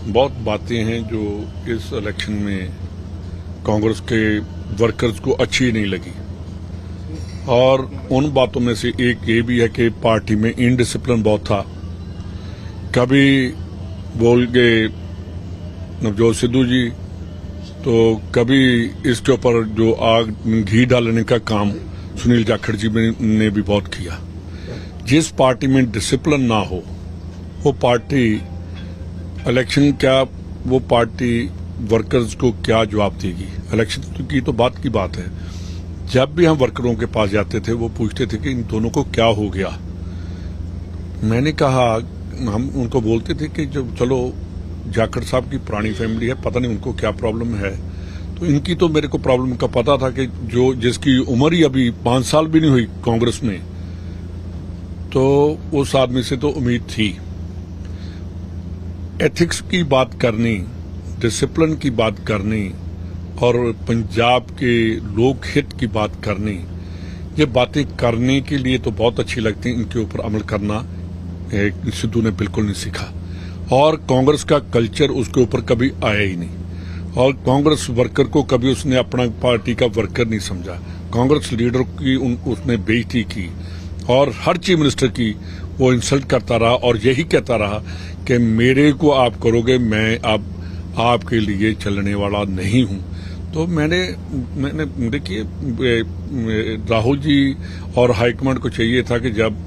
बहुत बातें हैं जो इस इलेक्शन में कांग्रेस के वर्कर्स को अच्छी नहीं लगी और उन बातों में से एक ये भी है कि पार्टी में इनडिसिप्लिन बहुत था। कभी बोल गए नवजोत सिद्धू जी तो कभी इसके ऊपर जो आग घी डालने का काम सुनील जाखड़ जी ने भी बहुत किया। जिस पार्टी में डिसिप्लिन ना हो वो पार्टी इलेक्शन क्या वो पार्टी वर्कर्स को क्या जवाब देगी। इलेक्शन की तो बात की बात है। जब भी हम वर्करों के पास जाते थे वो पूछते थे कि इन दोनों को क्या हो गया। मैंने कहा हम उनको बोलते थे कि जो चलो जाखड़ साहब की पुरानी फैमिली है, पता नहीं उनको क्या प्रॉब्लम है, तो इनकी तो मेरे को प्रॉब्लम का पता था कि जो जिसकी उम्र ही अभी 5 साल भी नहीं हुई कांग्रेस में, तो उस आदमी से तो उम्मीद थी। एथिक्स की बात करनी, डिसिप्लिन की बात करनी और पंजाब के लोकहित की बात करनी, ये बातें करने के लिए तो बहुत अच्छी लगती हैं, इनके ऊपर अमल करना सिद्धू ने बिल्कुल नहीं सीखा और कांग्रेस का कल्चर उसके ऊपर कभी आया ही नहीं और कांग्रेस वर्कर को कभी उसने अपना पार्टी का वर्कर नहीं समझा। कांग्रेस लीडर की उसने बेइज्जती की और हर चीफ मिनिस्टर की वो इंसल्ट करता रहा और यही कहता रहा कि मेरे को आप करोगे, मैं अब आपके लिए चलने वाला नहीं हूं। तो मैंने देखिए राहुल जी और हाईकमांड को चाहिए था कि जब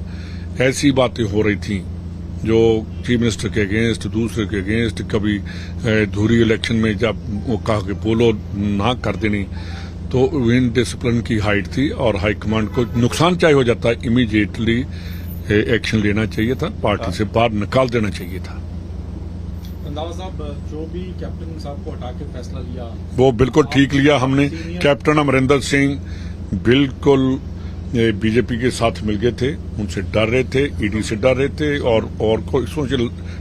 ऐसी बातें हो रही थी जो चीफ मिनिस्टर के अगेंस्ट, दूसरे के अगेंस्ट, कभी धुरी इलेक्शन में जब वो कहा कि बोलो ना कर देनी, तो इन डिसिप्लिन की हाइट थी और हाईकमांड को नुकसान चाहे हो जाता है, इमीडिएटली एक्शन लेना चाहिए था, पार्टी से बाहर निकाल देना चाहिए था। रंधावा साहब, जो भी कैप्टन साहब को हटा के फैसला लिया वो बिल्कुल ठीक लिया हमने। कैप्टन अमरिंदर सिंह बिल्कुल बीजेपी के साथ मिल गए थे, उनसे डर रहे थे, ईडी से डर रहे थे और कोई से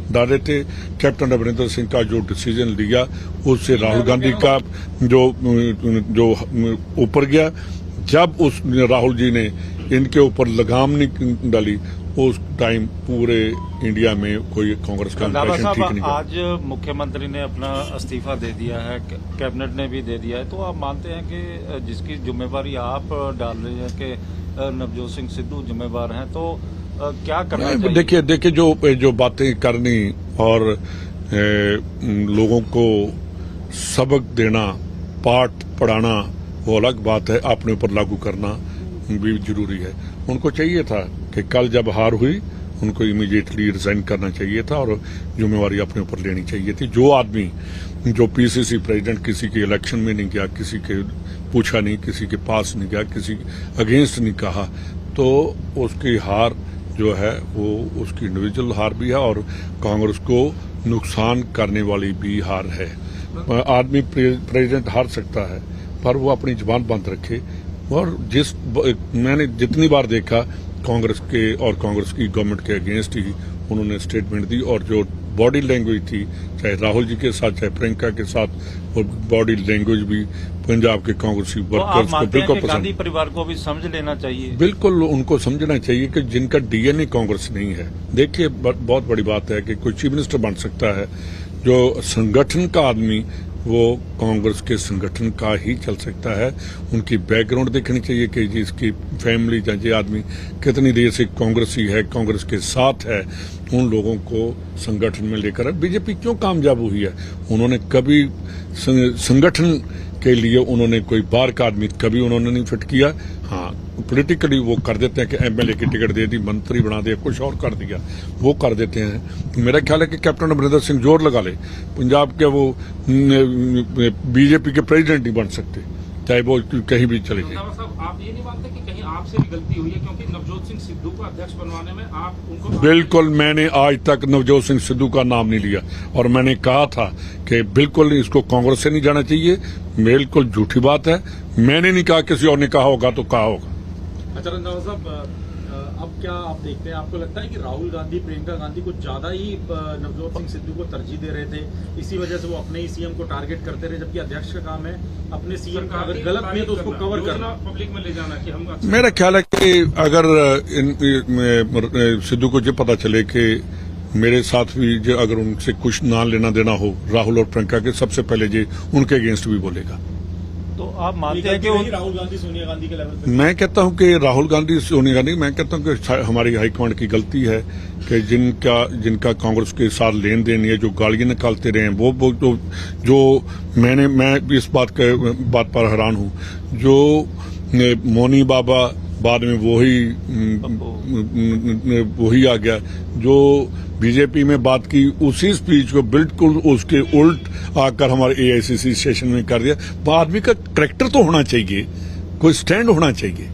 डर रहे थे। कैप्टन अमरिंदर सिंह का जो डिसीजन लिया उससे राहुल गांधी का जो ऊपर गया। जब उस राहुल जी ने इनके ऊपर लगाम नहीं डाली उस टाइम पूरे इंडिया में कोई कांग्रेस का इंप्रेशन ठीक नहीं। आज मुख्यमंत्री ने अपना इस्तीफा दे दिया है, कैबिनेट ने भी दे दिया है, तो आप मानते हैं कि जिसकी जिम्मेवारी आप डाल रहे हैं कि नवजोत सिंह सिद्धू जिम्मेवार हैं, तो क्या करना चाहिए? देखिए जो बातें करनी और लोगों को सबक देना, पाठ पढ़ाना वो अलग बात है, अपने ऊपर लागू करना भी जरूरी है। उनको चाहिए था कि कल जब हार हुई उनको इमीडिएटली रिजाइन करना चाहिए था और जिम्मेवारी अपने ऊपर लेनी चाहिए थी। जो आदमी जो पीसीसी प्रेसिडेंट किसी के इलेक्शन में नहीं गया, किसी के पूछा नहीं, किसी के पास नहीं गया, किसी अगेंस्ट नहीं कहा, तो उसकी हार जो है वो उसकी इंडिविजुअल हार भी है और कांग्रेस को नुकसान करने वाली भी हार है। आदमी प्रेसिडेंट हार सकता है पर वो अपनी जुबान बंद रखे। और मैंने जितनी बार देखा कांग्रेस के और कांग्रेस की गवर्नमेंट के अगेंस्ट ही उन्होंने स्टेटमेंट दी और जो बॉडी लैंग्वेज थी, चाहे राहुल जी के साथ चाहे प्रियंका के साथ, और बॉडी लैंग्वेज भी पंजाब के कांग्रेसी वर्कर्स को बिल्कुल पसंद। गांधी परिवार को भी समझ लेना चाहिए। बिल्कुल उनको समझना चाहिए कि जिनका डीएनए कांग्रेस नहीं है। देखिए बहुत बड़ी बात है कि कोई चीफ मिनिस्टर बन सकता है, जो संगठन का आदमी वो कांग्रेस के संगठन का ही चल सकता है। उनकी बैकग्राउंड देखनी चाहिए कि जिसकी फैमिली या ये आदमी कितनी देर से कांग्रेसी है, कांग्रेस के साथ है, उन लोगों को संगठन में लेकर। बीजेपी क्यों कामयाब हुई है? उन्होंने कभी संगठन के लिए उन्होंने कोई बाहर का आदमी कभी उन्होंने नहीं फिट किया। हाँ, पॉलिटिकली वो कर देते हैं कि एमएलए की टिकट दे दी, मंत्री बना दिया, कुछ और कर दिया, वो कर देते हैं। मेरा ख्याल है कि कैप्टन अमरिंदर सिंह जोर लगा ले, पंजाब के वो बीजेपी के प्रेसिडेंट नहीं बन सकते, चाहे वो कहीं भी चले जाए। आप ये नहीं मानते कि कहीं आपसे भी गलती हुई है, क्योंकि नवजोत सिंह सिद्धू को अध्यक्ष बनवाने में आप उनको? बिल्कुल, मैंने आज तक नवजोत सिंह सिद्धू का नाम नहीं लिया और मैंने कहा था कि बिल्कुल इसको कांग्रेस से नहीं जाना चाहिए। बिल्कुल झूठी बात है, मैंने नहीं कहा, किसी और ने कहा होगा तो कहा होगा। अच्छा रंधावा साहब, अब क्या आप देखते हैं, आपको लगता है कि राहुल गांधी प्रियंका गांधी को ज्यादा ही नवजोत सिंह सिद्धू को तरजीह दे रहे थे, इसी वजह से वो अपने ही सीएम को टारगेट करते रहे, जबकि अध्यक्ष का काम है अपने सीएम का अगर गलत नहीं है तो उसको कवर करना, पब्लिक में ले जाना कि हम। मेरा ख्याल है कि अगर सिद्धू को ये पता चले कि मेरे साथ भी जो अगर उनसे कुछ ना लेना देना हो राहुल और प्रियंका के, सबसे पहले जे उनके अगेंस्ट भी बोलेगा। तो आप मानते हैं कि राहुल गांधी सोनिया गांधी के लेवल पे? मैं कहता हूं कि राहुल गांधी सोनिया गांधी, मैं कहता हूं कि हमारी हाईकमांड की गलती है कि जिनका कांग्रेस के साथ लेन देन है, जो गालियां निकालते रहे हैं, वो जो मैं इस बात पर हैरान हूं, जो मोनी बाबा बाद में वही आ गया, जो बीजेपी में बात की उसी स्पीच को बिल्कुल उसके उल्ट आकर हमारे एआईसीसी सेशन में कर दिया। वो आदमी का करैक्टर तो होना चाहिए, कोई स्टैंड होना चाहिए।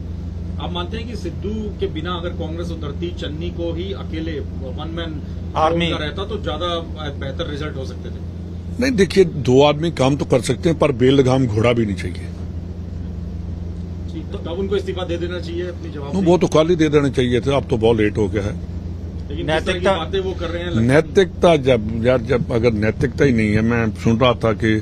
आप मानते हैं कि सिद्धू के बिना अगर कांग्रेस उतरती, चन्नी को ही अकेले वन मैन आर्मी रहता तो ज्यादा बेहतर रिजल्ट हो सकते थे? नहीं, देखिए, दो आदमी काम तो कर सकते हैं, पर बेलगाम घोड़ा भी नहीं चाहिए। तो तब उनको इस्तीफा दे देना चाहिए अपनी जवाब? वो तो खाली दे देना चाहिए था, अब तो बहुत लेट हो गया है। लेकिन नैतिकता बातें वो कर रहे हैं, नैतिकता जब अगर नैतिकता ही नहीं है, मैं सुन रहा था कि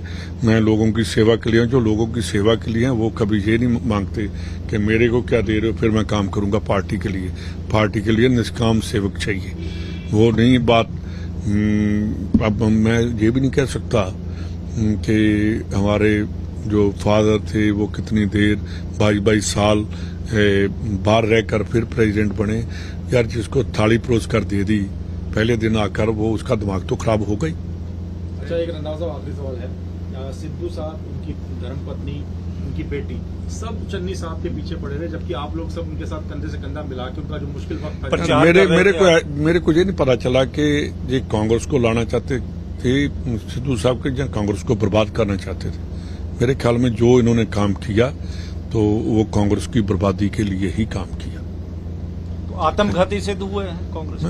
मैं लोगों की सेवा के लिए, जो लोगों की सेवा के लिए हैं वो कभी ये नहीं मांगते कि मेरे को क्या दे रहे हो, फिर मैं काम करूंगा पार्टी के लिए। पार्टी के लिए निष्काम सेवक चाहिए, वो नहीं बात। अब मैं ये भी नहीं कह सकता कि हमारे जो फादर थे वो कितनी देर 22 साल बाहर रहकर फिर प्रेसिडेंट बने। यार, जिसको थाली परोस कर दे दी पहले दिन आकर, वो उसका दिमाग तो खराब हो गई। अच्छा, एक रंधावा साहब आखिरी सवाल है। सिद्धू साहब, उनकी धर्मपत्नी, उनकी बेटी, सब चन्नी साहब के पीछे पड़े रहे, जबकि आप लोग सब उनके साथ कंधे से कंधा मिला के उनका जो मुश्किल वक्त था। मेरे को ये नहीं पता चला कि ये कांग्रेस को लाना चाहते थे सिद्धू साहब के, या कांग्रेस को बर्बाद करना चाहते थे। मेरे ख्याल में जो इन्होंने काम किया तो वो कांग्रेस की बर्बादी के लिए ही काम किया। तो आत्मघाती सिद्ध हुए हैं कांग्रेस?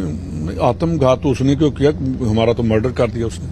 आत्मघात उसने क्यों किया, हमारा तो मर्डर कर दिया उसने।